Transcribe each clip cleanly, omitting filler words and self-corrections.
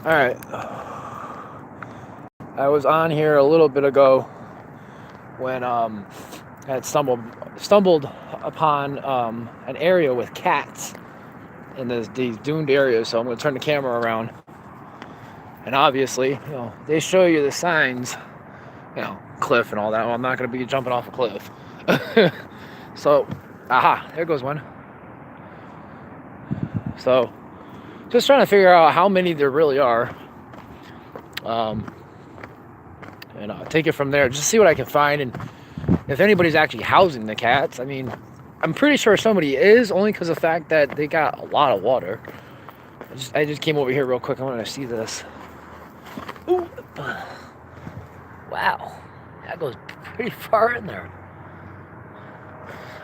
All right. I was on here a little bit ago when I had stumbled upon an area with cats in these doomed areas. So I'm going to turn the camera around, and obviously, they show you the signs, cliff and all that. Well, I'm not going to be jumping off a cliff. So, aha, there goes one. So, just trying to figure out how many there really are. And I'll take it from there. Just see what I can find, and if anybody's actually housing the cats. I mean, I'm pretty sure somebody is, only because of the fact that they got a lot of water. I just came over here real quick. I want to see this. Ooh. Wow, that goes pretty far in there.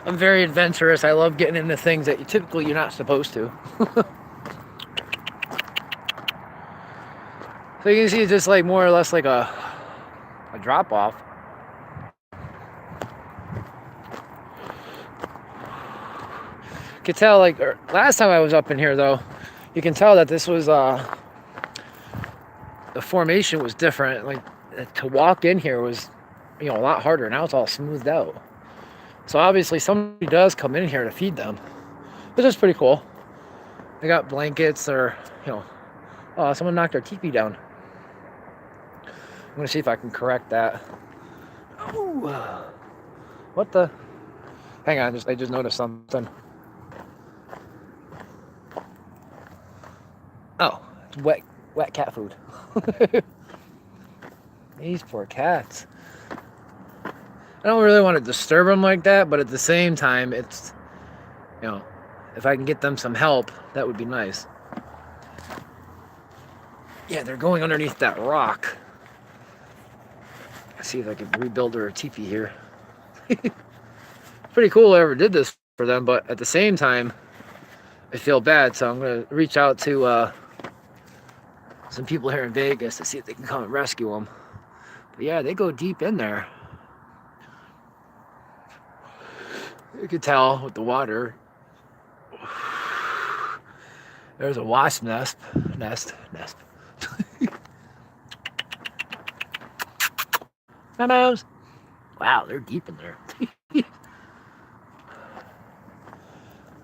I'm very adventurous. I love getting into things that you're not supposed to. So you can see it's just like more or less like a drop off. Could tell, like, last time I was up in here though, you can tell that this was the formation was different. Like, to walk in here was a lot harder. Now it's all smoothed out. So obviously somebody does come in here to feed them, which is pretty cool. They got blankets, or oh, someone knocked our teepee down. I'm gonna see if I can correct that. Ooh. What the? Hang on, I just noticed something. Oh, it's wet cat food. These poor cats. I don't really want to disturb them like that, but at the same time, it's, if I can get them some help, that would be nice. Yeah, they're going underneath that rock. Let's see if I can rebuild her a teepee here. It's pretty cool I ever did this for them, but at the same time, I feel bad, so I'm going to reach out to some people here in Vegas to see if they can come and rescue them. But yeah, they go deep in there. You could tell with the water. There's a wasp nest. Memos. Wow, they're deep in there.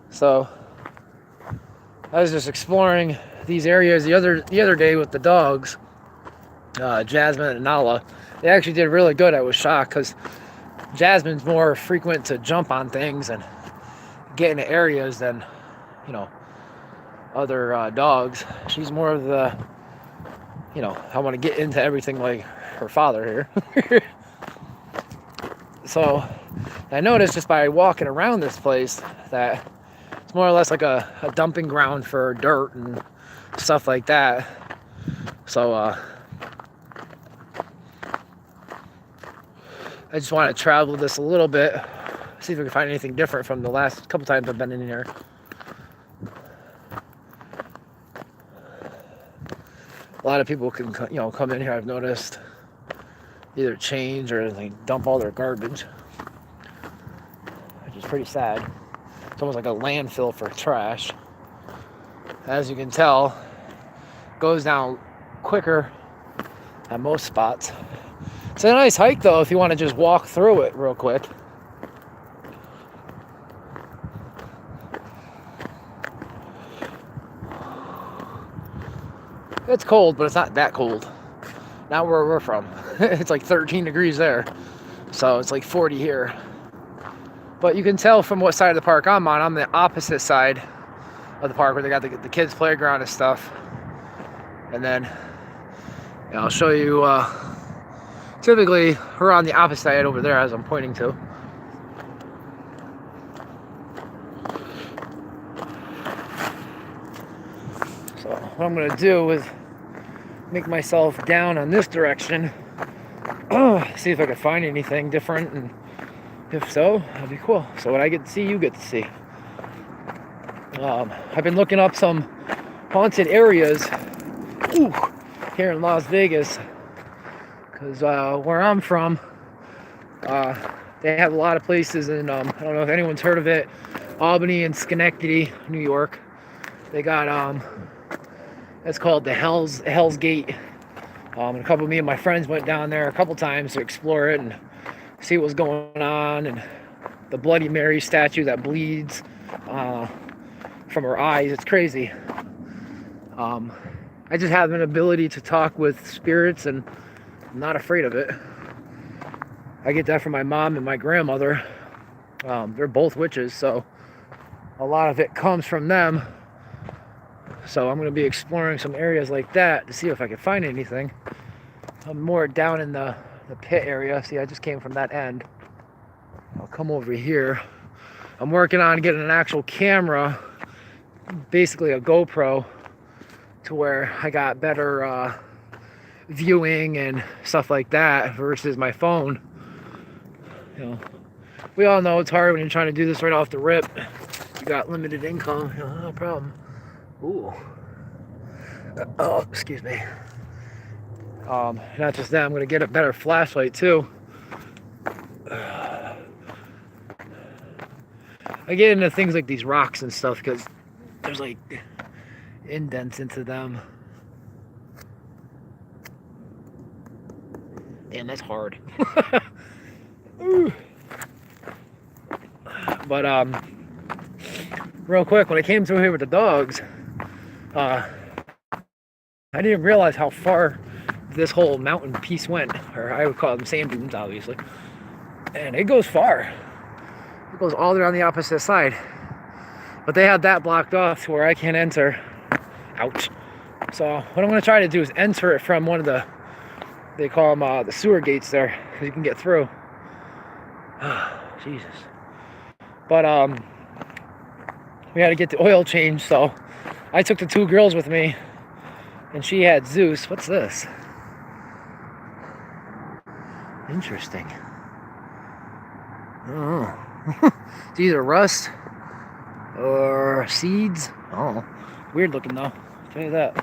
So I was just exploring these areas the other day with the dogs, Jasmine and Nala. They actually did really good. I was shocked because Jasmine's more frequent to jump on things and get into areas than other dogs. She's more of the I want to get into everything like her father here. So I noticed just by walking around this place that it's more or less like a dumping ground for dirt and stuff like that. So I just want to travel this a little bit, see if we can find anything different from the last couple times I've been in here. A lot of people can come in here, I've noticed, either change or like dump all their garbage, which is pretty sad. It's almost like a landfill for trash. As you can tell, it goes down quicker at most spots. It's a nice hike though if you want to just walk through it real quick. It's cold, but it's not that cold. Not where we're from. It's like 13 degrees there. So it's like 40 here. But you can tell from what side of the park I'm on. I'm the opposite side of the park where they got the kids' playground and stuff. And then I'll show you, typically we're on the opposite side over there as I'm pointing to. So what I'm going to do is make myself down on this direction, see if I can find anything different, and if so, that'd be cool. So what I get to see, you get to see. I've been looking up some haunted areas here in Las Vegas, because where I'm from, they have a lot of places in, I don't know if anyone's heard of it, Albany and Schenectady, New York. They got It's called the Hell's Gate. And a couple of me and my friends went down there a couple times to explore it and see what was going on, and the Bloody Mary statue that bleeds from her eyes. It's crazy. I just have an ability to talk with spirits, and I'm not afraid of it. I get that from my mom and my grandmother. They're both witches, so a lot of it comes from them. So I'm going to be exploring some areas like that to see if I can find anything. I'm more down in the pit area. See, I just came from that end. I'll come over here. I'm working on getting an actual camera, basically a GoPro, to where I got better viewing and stuff like that versus my phone. You know, we all know it's hard when you're trying to do this right off the rip. You got limited income, you know, no problem. Ooh. Oh, excuse me. Not just that, I'm gonna get a better flashlight too. I get into things like these rocks and stuff because there's like indents into them. Damn, that's hard. But real quick, when I came through here with the dogs, I didn't realize how far this whole mountain piece went, or I would call them sand dunes, obviously. And it goes far. It goes all the way on the opposite side. But they had that blocked off to where I can't enter. Ouch. So what I'm going to try to do is enter it from one of the, they call them the sewer gates there, because you can get through. Jesus. But we had to get the oil changed, so I took the two girls with me, and she had Zeus. What's this? Interesting. Oh, it's either rust or seeds. Oh, weird looking though. I'll tell you that.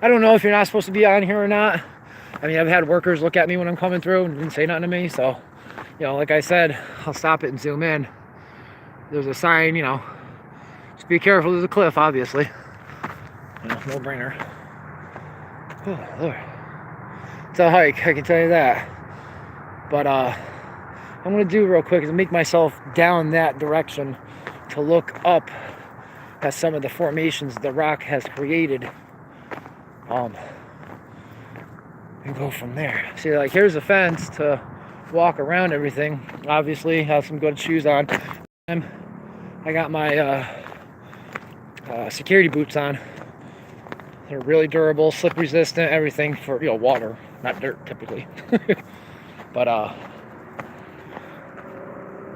I don't know if you're not supposed to be on here or not. I mean, I've had workers look at me when I'm coming through and didn't say nothing to me. So, you know, like I said, I'll stop it and zoom in. There's a sign, you know, just be careful. There's a cliff, obviously. You know, no brainer. Oh, Lord. It's a hike, I can tell you that. But I'm going to do real quick is make myself down that direction to look up at some of the formations the rock has created. And go from there. See, like, here's a fence to walk around everything. Obviously, have some good shoes on. I got my security boots on. They're really durable, slip resistant, everything for, you know, water, not dirt typically. But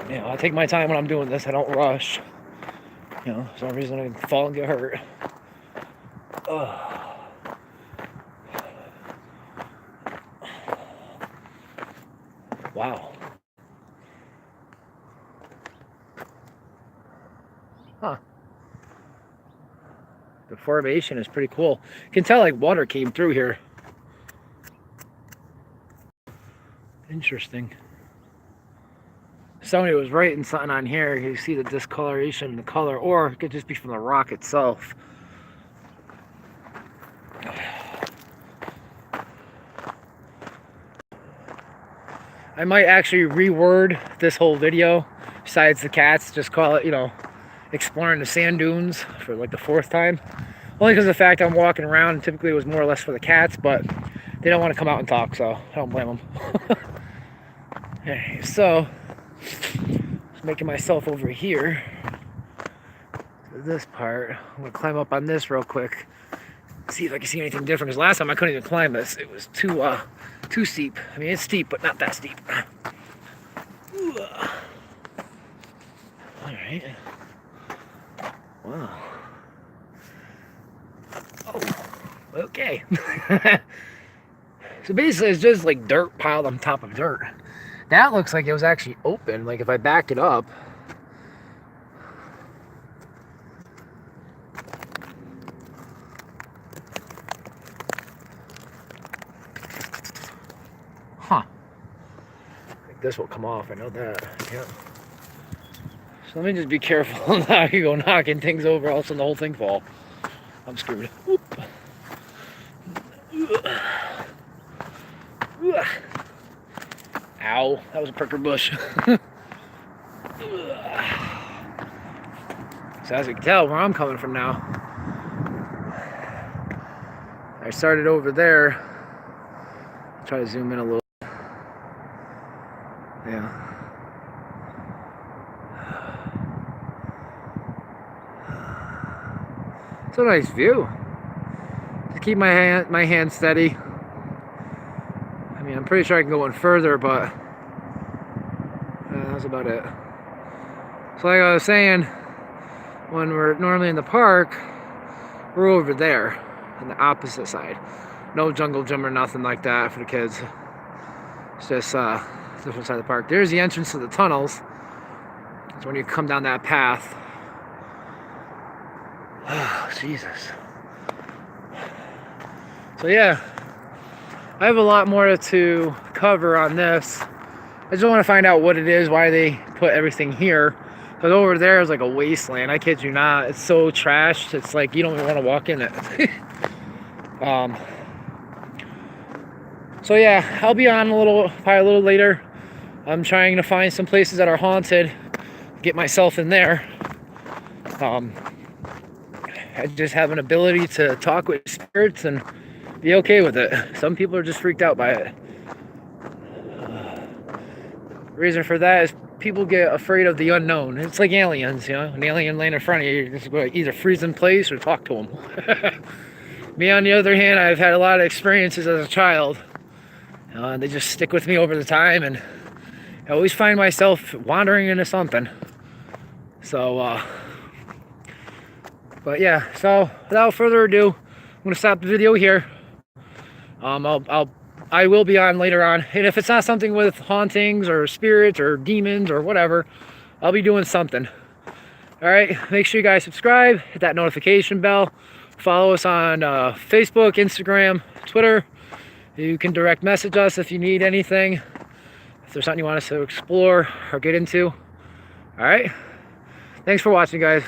you know, I take my time when I'm doing this. I don't rush. You know, for some reason I can fall and get hurt. Wow. Huh. The formation is pretty cool. You can tell like water came through here. Interesting. Somebody was writing something on here. You see the discoloration in the color, or it could just be from the rock itself. I might actually reword this whole video, besides the cats, just call it, you know, exploring the sand dunes for like the 4th time. Only because of the fact I'm walking around, and typically it was more or less for the cats, but they don't want to come out and talk, so I don't blame them. Okay, so just making myself over here to this part. I'm gonna climb up on this real quick, see if I can see anything different, because last time I couldn't even climb this. It was too steep. I mean, it's steep, but not that steep. All right. Wow. Oh, okay. So basically, it's just like dirt piled on top of dirt. That looks like it was actually open. Like if I back it up. Huh. Like this will come off. I know that. Yeah. So let me just be careful now. You go knocking things over, all of a sudden the whole thing fall. I'm screwed. Ow, that was a pricker bush. So as you can tell where I'm coming from now, I started over there. Try to zoom in a little. Yeah. It's a nice view. Just keep my hand steady. I mean, I'm pretty sure I can go in further, but that's about it. So like I was saying, when we're normally in the park, we're over there on the opposite side. No jungle gym or nothing like that for the kids. It's just different side of the park. There's the entrance to the tunnels. It's when you come down that path. Oh, Jesus. So yeah, I have a lot more to cover on this. I just want to find out what it is, why they put everything here. Because over there is like a wasteland. I kid you not. It's so trashed. It's like you don't even want to walk in it. So yeah, I'll be on probably a little later. I'm trying to find some places that are haunted, get myself in there. I just have an ability to talk with spirits and be okay with it. Some people are just freaked out by it. The reason for that is people get afraid of the unknown. It's like aliens, you know. An alien laying in front of you, you're just going to either freeze in place or talk to them. Me, on the other hand, I've had a lot of experiences as a child. They just stick with me over the time, and I always find myself wandering into something. So, but yeah, so without further ado, I'm going to stop the video here. I will be on later on, and if it's not something with hauntings or spirits or demons or whatever, I'll be doing something. Alright, make sure you guys subscribe, hit that notification bell, follow us on Facebook, Instagram, Twitter. You can direct message us if you need anything, if there's something you want us to explore or get into. Alright, thanks for watching, guys.